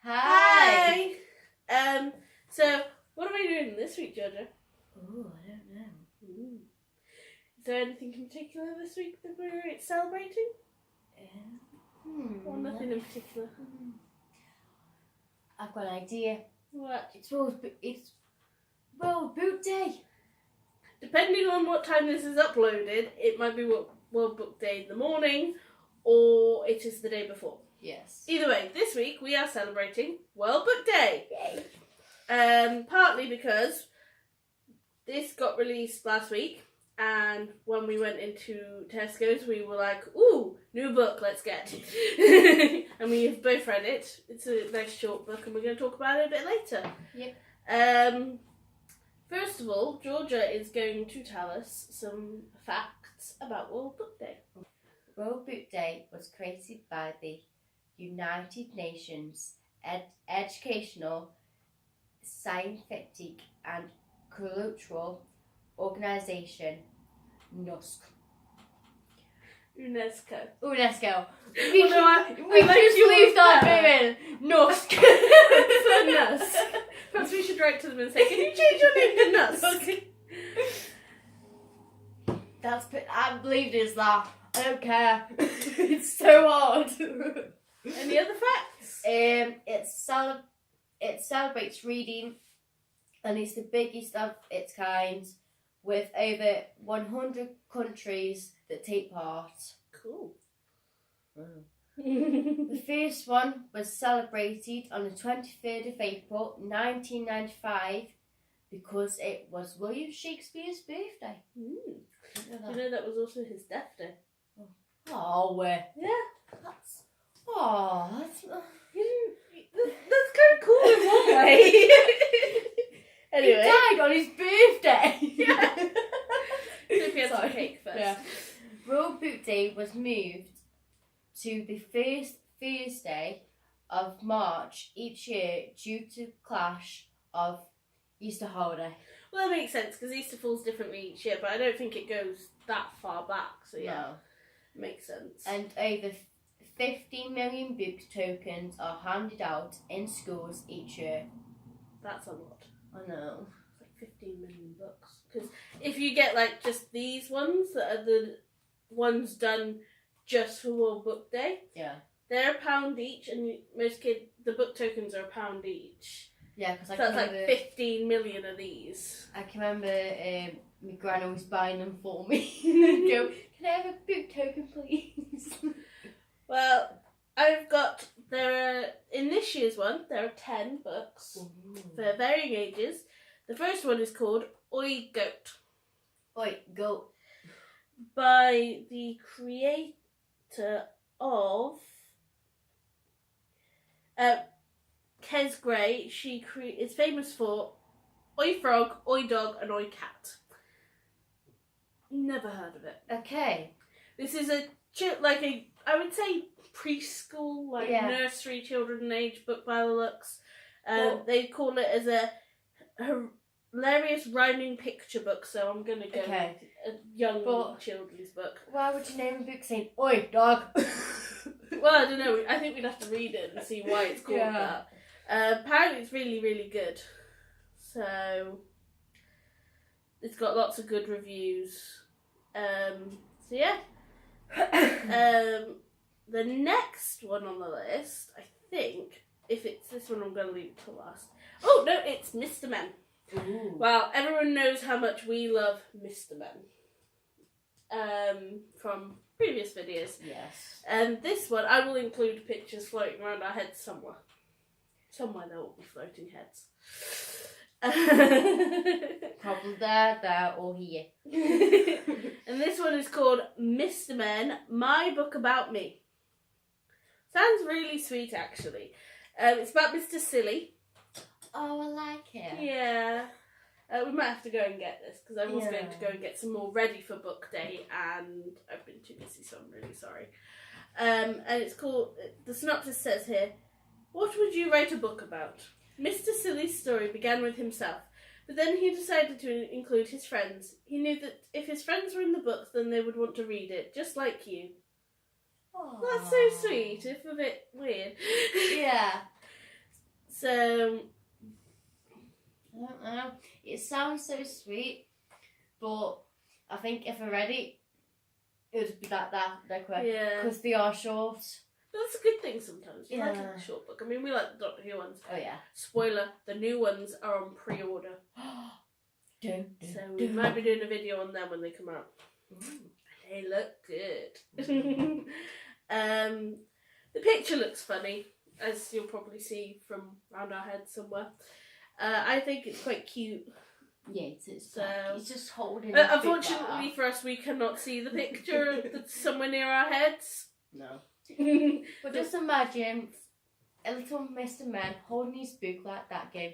Hi! So, what are we doing this week, Georgia? Oh, I don't know. Is there anything in particular this week that we're celebrating? Or nothing in particular? I've got an idea. What? It's World Boot Day. Depending on what time this is uploaded, it might be World Book Day in the morning, or it is the day before. Yes. Either way, this week we are celebrating World Book Day. Yay. Partly because this got released last week, and when we went into Tesco's, we were like, ooh, new book, let's get it. And we have both read it. It's a nice short book, and we're going to talk about it a bit later. Yep. First of all, Georgia is going to tell us some facts about World Book Day. World Boot Day was created by the United Nations Educational, Scientific and Cultural Organization, UNESCO. UNESCO. We just leave that bit in. UNESCO. Nusk. Perhaps we should write to them and say, can you change your name to Nusk? I believe it is that. I don't care. It's so hard. Any other facts? It celebrates reading, and it's the biggest of its kind, with over 100 countries that take part. Cool. The first one was celebrated on the 23rd of April 1995 because it was William Shakespeare's birthday. Do you know that was also his death day? Oh, yeah. That's That's kind of cool in one way. Anyway. He died on his birthday. Yeah. So we had some cake first. Yeah. World Boot Day was moved to the first Thursday of March each year due to the clash of Easter holiday. Well, that makes sense because Easter falls differently each year, but I don't think it goes that far back. So yeah, makes sense. And over 15 million book tokens are handed out in schools each year. That's a lot. I know. It's like 15 million books. Because if you get like just these ones that are the ones done just for World Book Day, they're £1 each, and most kids, the book tokens are £1 each. Yeah, because so that's like 15 million of these. I can remember my gran always buying them for me. And then go, can I have a book token, please? Well, in this year's one, there are 10 books for varying ages. The first one is called Oi Goat. Oi Goat. By the creator of Kes Gray. She is famous for Oi Frog, Oi Dog and Oi Cat. Never heard of it. Okay. This is I would say preschool, nursery children age book by the looks. They call it as a hilarious rhyming picture book, so I'm going to go with a young children's book. Why would you name a book saying, Oi, dog? Well, I don't know. I think we'd have to read it and see why it's called that. Apparently it's really, really good. So, it's got lots of good reviews. So yeah. The next one on the list, I think, if it's this one, I'm going to leave it till last. Oh, no, it's Mr. Men. Ooh. Well, everyone knows how much we love Mr. Men. From previous videos. Yes. And this one, I will include pictures floating around our heads somewhere. Somewhere there will be floating heads. Probably there, or here. And this one is called Mr. Men, My Book About Me. Sounds really sweet, actually. It's about Mr. Silly. Oh, I like it. Yeah. We might have to go and get this, because I was going to go and get some more ready for book day, and I've been too busy, so I'm really sorry. And it's called, the synopsis says here, what would you write a book about? Mr. Silly's story began with himself, but then he decided to include his friends. He knew that if his friends were in the books, then they would want to read it, just like you. Aww. That's so sweet, if a bit weird. Yeah. So, I don't know. It sounds so sweet, but I think if I read it, it would be like that quick. yeah. Because they are short. That's a good thing sometimes. You like Yeah. a short book. I mean, we like the Doctor Who ones. Oh, yeah. Spoiler, the new ones are on pre-order. So we might be doing a video on them when they come out. They look good. The picture looks funny, as you'll probably see from round our head somewhere. I think it's quite cute. Yeah, it's So, it's just holding. unfortunately for us, we cannot see the picture that's somewhere near our heads. No. But just imagine a little Mr. Man holding his book like that game.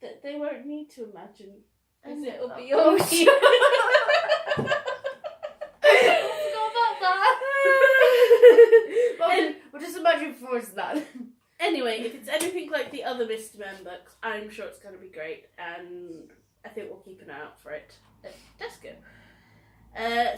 They won't need to imagine. Because it'll be Oh, on. Well, just imagine for us that. Anyway, if it's anything like the other Mr. Men books, I'm sure it's going to be great, and I think we'll keep an eye out for it at Tesco.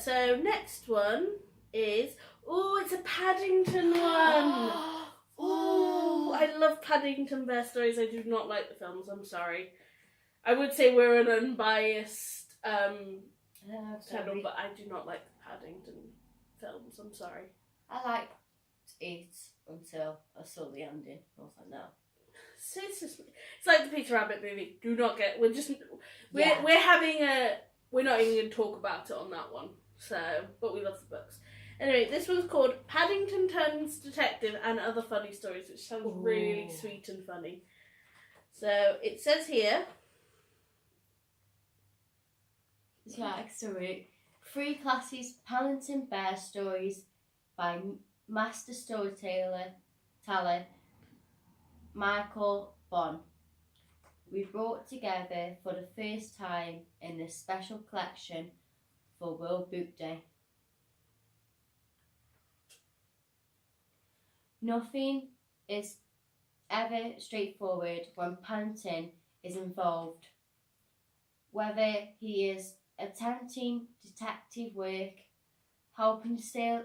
So next one is, it's a Paddington one. Oh, I love Paddington Bear stories. I do not like the films. I'm sorry. I would say we're an unbiased channel, but I do not like the Paddington films. I'm sorry. I liked it until I saw the ending. I was like, no. So it's like the Peter Rabbit movie. Do not get. We're Yeah. We're not even going to talk about it on that one. So, but we love the books. Anyway, this one's called Paddington Turns Detective and Other Funny Stories, which sounds really sweet and funny. So it says here. It's like, sorry. 3 classes Paddington Bear stories by master storyteller Michael Bond. We brought together for the first time in this special collection for World Book Day. Nothing is ever straightforward when Paddington is involved. Whether he is attempting detective work, helping sail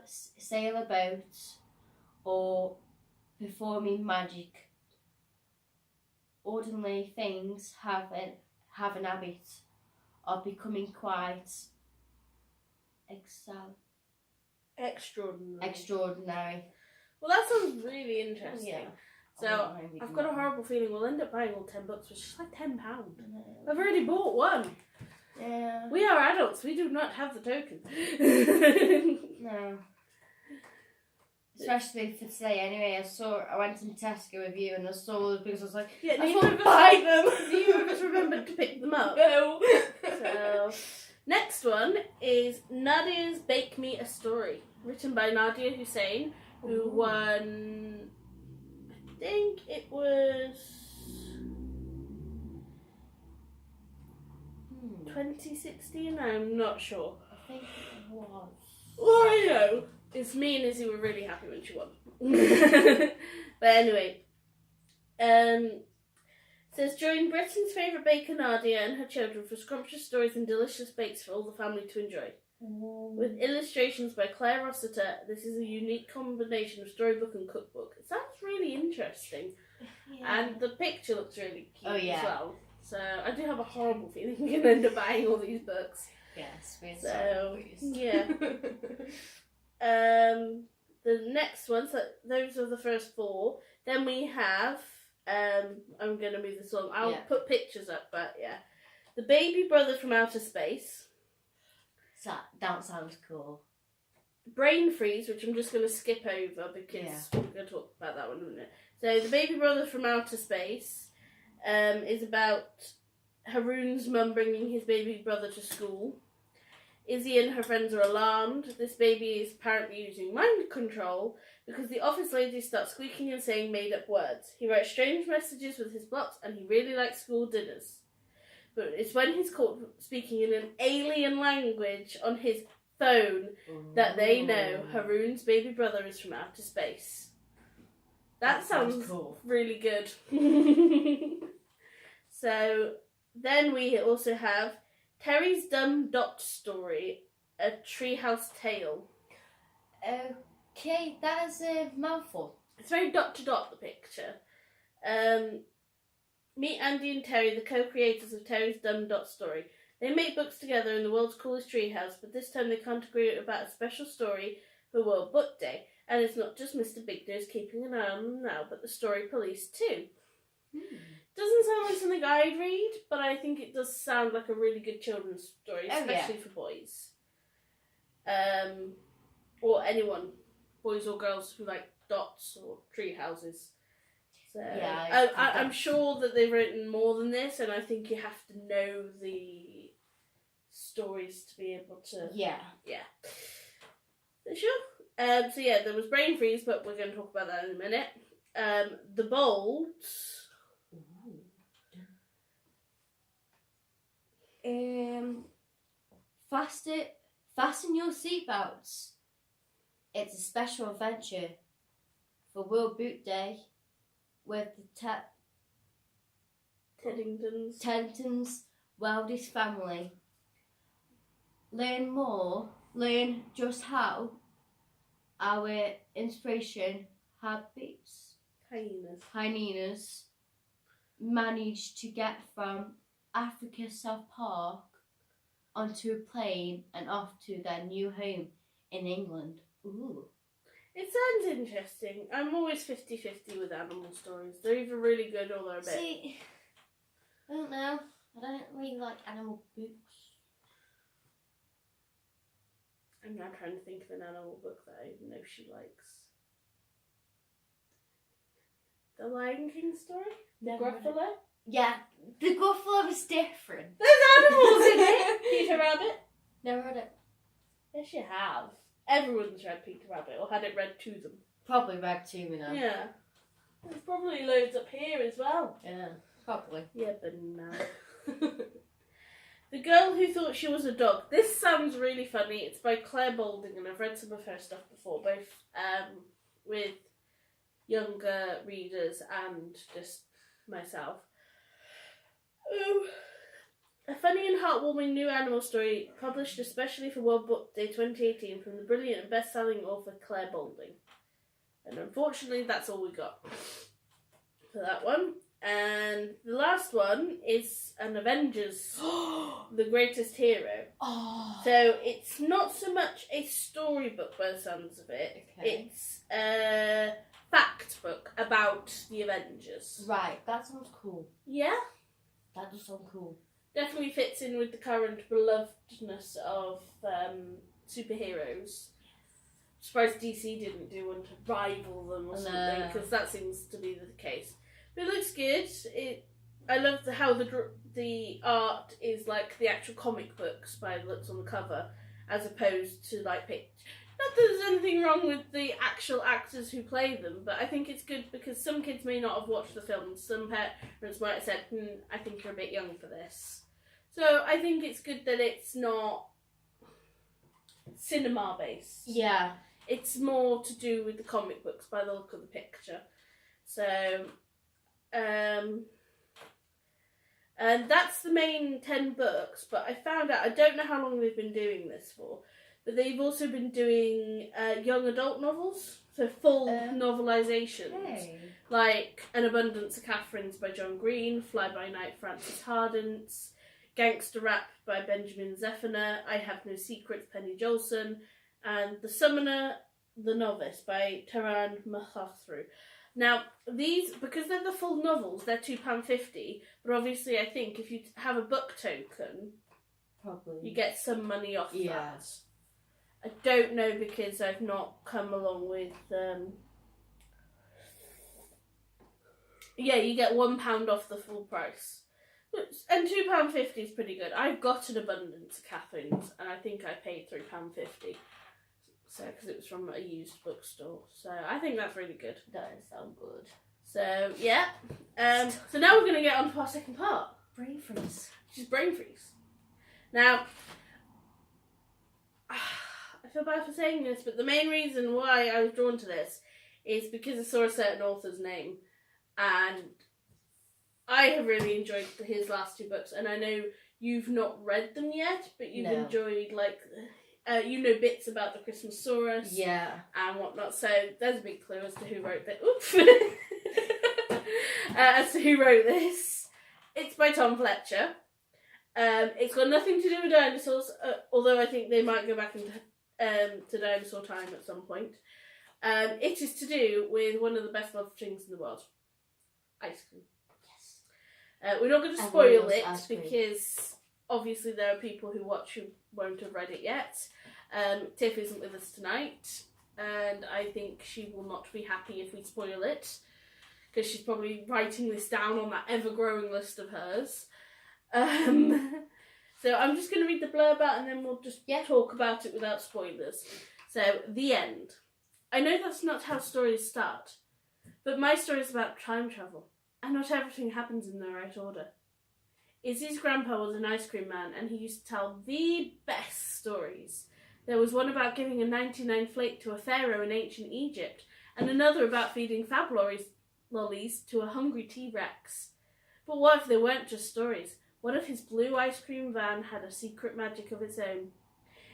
a boat, or performing magic, ordinary things have an habit of becoming quite extraordinary. Well, that sounds really interesting. Yeah. So I've got a horrible feeling we'll end up buying all 10 books, which is like £10. I've already bought one. Yeah. We are adults. We do not have the token. No. Especially for today. Anyway, I went in Tesco with you and I saw all the books. I was like, Yeah, I neither thought of buy them. Neither of us remembered to pick them up. No. So next one is Nadia's Bake Me a Story, written by Nadia Hussein, who won, I think it was 2016, I'm not sure. I think it was. All I know is me and Izzy were really happy when she won. But anyway, says, join Britain's favourite baker Nadia and her children for scrumptious stories and delicious bakes for all the family to enjoy. With illustrations by Claire Rossiter, this is a unique combination of storybook and cookbook. It sounds really interesting. Yeah. And the picture looks really cute yeah. as well. So I do have a horrible feeling we're going to end up buying all these books. Yes, we're So, so yeah. The next ones, those are the first 4. Then we have, I'm going to move this on. I'll put pictures up, but yeah. The Baby Brother from Outer Space. That sounds cool. Brain Freeze, which I'm just going to skip over because we're going to talk about that one in a minute. So, The Baby Brother from Outer Space is about Haroon's mum bringing his baby brother to school. Izzy and her friends are alarmed. This baby is apparently using mind control because the office lady starts squeaking and saying made-up words. He writes strange messages with his blocks and he really likes school dinners. But it's when he's caught speaking in an alien language on his phone that they know Haroon's baby brother is from outer space. That sounds cool. Really good. So then we also have Terry's Dumb Dot Story, A Treehouse Tale. Okay, that is a mouthful. It's very dot to dot, the picture. Meet Andy and Terry, the co-creators of Terry's Dumb Dot Story. They make books together in the world's coolest treehouse, but this time they can't agree about a special story for World Book Day. And it's not just Mr. Big Nose keeping an eye on them now, but the story police too. Doesn't sound like something I'd read, but I think it does sound like a really good children's story, especially for boys. Or anyone, boys or girls who like dots or tree houses. So Yeah, I'm sure that they've written more than this, and I think you have to know the stories to be able to. Yeah. Sure. So yeah, there was Brain Freeze, but we're going to talk about that in a minute. The Bolts. Fasten your seatbelts. It's a special adventure for World Boot Day with the Paddington's wildest family. Learn just how our inspiration hyenas managed to get from Africa's South Park onto a plane and off to their new home in England. Ooh. It sounds interesting. I'm always 50-50 with animal stories. They're either really good or they're a bit... See, I don't know. I don't really like animal books. I'm now trying to think of an animal book that I know she likes. The Lion King story? The Gruffalo? Yeah, the Gruffalo is different. There's animals in it! Peter Rabbit? Never read it. Yes, you have. Everyone's read Peter Rabbit or had it read to them. Probably read to me now. Yeah. There's probably loads up here as well. Yeah, probably. Yeah, but no. The Girl Who Thought She Was a Dog. This sounds really funny. It's by Claire Balding, and I've read some of her stuff before, both with younger readers and just myself. A funny and heartwarming new animal story published especially for World Book Day 2018 from the brilliant and best-selling author Claire Balding. And unfortunately, that's all we got for that one. And the last one is an Avengers, The Greatest Hero. Oh. So it's not so much a storybook by the sounds of it. Okay. It's a fact book about the Avengers. Right, that sounds cool. Yeah? That does sound cool. Definitely fits in with the current belovedness of superheroes. Surprised DC didn't do one to rival them or something, because that seems to be the case. But it looks good. I love how the art is like the actual comic books by the looks on the cover, as opposed to like not that there's anything wrong with the actual actors who play them, but I think it's good because some kids may not have watched the film. Some parents might have said, I think you're a bit young for this. So I think it's good that it's not cinema based. Yeah. It's more to do with the comic books by the look of the picture. So, and that's the main 10 books, but I found out, I don't know how long they've been doing this for, but they've also been doing young adult novels, so full novelizations. Hey. Like An Abundance of Catherines by John Green, Fly By Night Francis Hardance, Gangster Rap by Benjamin Zephaniah, I Have No Secrets Penny Jolson, and The Summoner, The Novice by Taran Mahathru. Now, these, because they're the full novels, they're £2.50, but obviously I think if you have a book token, probably you get some money off that. I don't know because I've not come along with... Yeah, you get £1 off the full price. And £2.50 is pretty good. I've got An Abundance of Catherine's, and I think I paid £3.50. So, because it was from a used bookstore. So, I think that's really good. That does sound good. So, yeah. So now we're going to get on to our second part. Brain freeze. Which is Brain Freeze. Now, I feel bad for saying this, but the main reason why I was drawn to this is because I saw a certain author's name. And I have really enjoyed his last 2 books. And I know you've not read them yet, but you've enjoyed, like... you know bits about the Christmasaurus and whatnot, so there's a big clue as to who wrote this. As to who wrote this. It's by Tom Fletcher. It's got nothing to do with dinosaurs, although I think they might go back into to dinosaur time at some point. It is to do with one of the best loved things in the world. Ice cream. Yes. We're not going to spoil it because obviously there are people who watch who won't have read it yet. Tiff isn't with us tonight, and I think she will not be happy if we spoil it, because she's probably writing this down on that ever-growing list of hers. So I'm just going to read the blurb out and then we'll just talk about it without spoilers. So, the end. I know that's not how stories start, but my story is about time travel, and not everything happens in the right order. Izzy's grandpa was an ice cream man, and he used to tell the best stories. There was one about giving a 99 flake to a pharaoh in ancient Egypt, and another about feeding fab lollies to a hungry T-Rex. But what if they weren't just stories? What if his blue ice cream van had a secret magic of its own?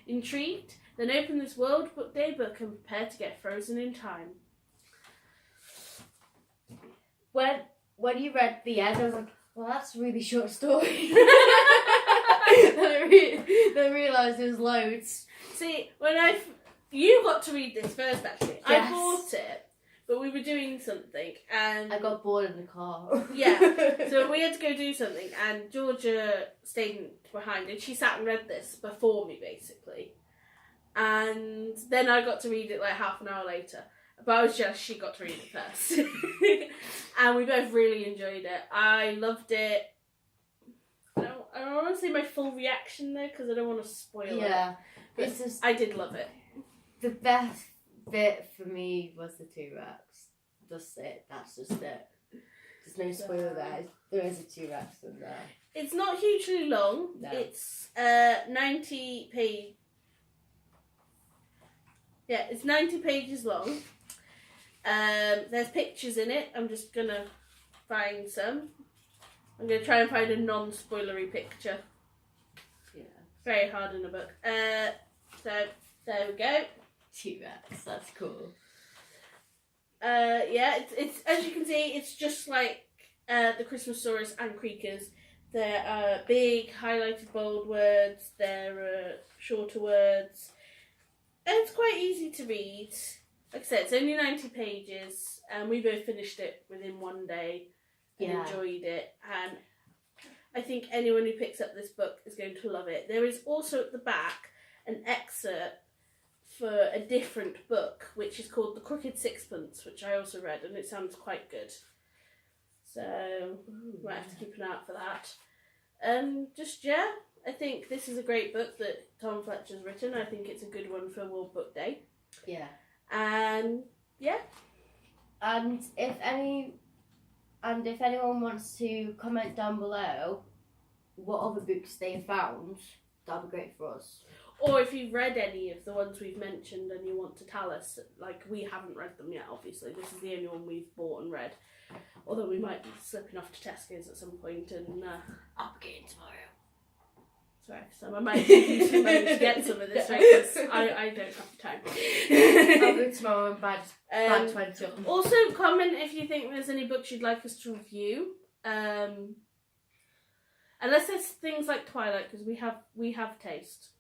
Intrigued? Then open this World Book Day book and prepare to get frozen in time. When you read the end, I was like, well, that's a really short story. Then I realised there was loads. See, you got to read this first, actually. Yes. I bought it, but we were doing something, and I got bored in the car. Yeah, so we had to go do something, and Georgia stayed behind, and she sat and read this before me, basically. And then I got to read it like half an hour later. But I was jealous she got to read it first. And we both really enjoyed it. I loved it. I don't want to say my full reaction though, because I don't want to spoil it. Yeah. I did love it. The best bit for me was the T-Rex. That's it. That's just it. There's no spoiler there. There is a T-Rex in there. It's not hugely long. No. It's 90 page. Yeah, it's 90 pages long. There's pictures in it. I'm just gonna find some. I'm gonna try and find a non-spoilery picture. Yeah. Very hard in a book. So there we go. T-Rex, that's cool. Yeah, it's as you can see, it's just like the Christmasaurus and Creakers. There are big highlighted bold words. There are shorter words. And it's quite easy to read. Like I said, it's only 90 pages, and we both finished it within one day and enjoyed it. And I think anyone who picks up this book is going to love it. There is also at the back an excerpt for a different book, which is called The Crooked Sixpence, which I also read, and it sounds quite good. So, we'll have to keep an eye out for that. I think this is a great book that Tom Fletcher's written. I think it's a good one for World Book Day. Yeah. And if anyone wants to comment down below what other books they found, that'd be great for us. Or if you've read any of the ones we've mentioned and you want to tell us, like we haven't read them yet, obviously. This is the only one we've bought and read. Although we might be slipping off to Tesco's at some point and I'll be getting tomorrow. Sorry, so I might give you some money to get some of this, because I don't have the time. I'll go tomorrow and buy 20 of them. Also, comment if you think there's any books you'd like us to review. Unless there's things like Twilight, because we have taste.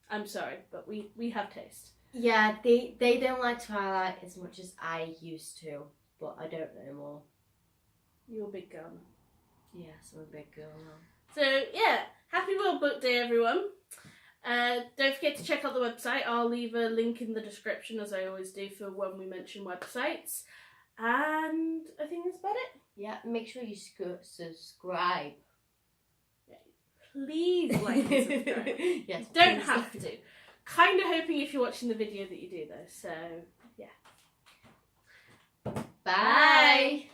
I'm sorry, but we have taste. Yeah, they don't like Twilight as much as I used to, but I don't know more. You're a big girl now. Yes, I'm a big girl now. So, yeah, happy World Book Day, everyone. Don't forget to check out the website. I'll leave a link in the description, as I always do, for when we mention websites. And I think that's about it. Yeah, make sure you subscribe. Yeah, please like and subscribe. Yes, don't have to. Kind of hoping if you're watching the video that you do, though. So, yeah. Bye.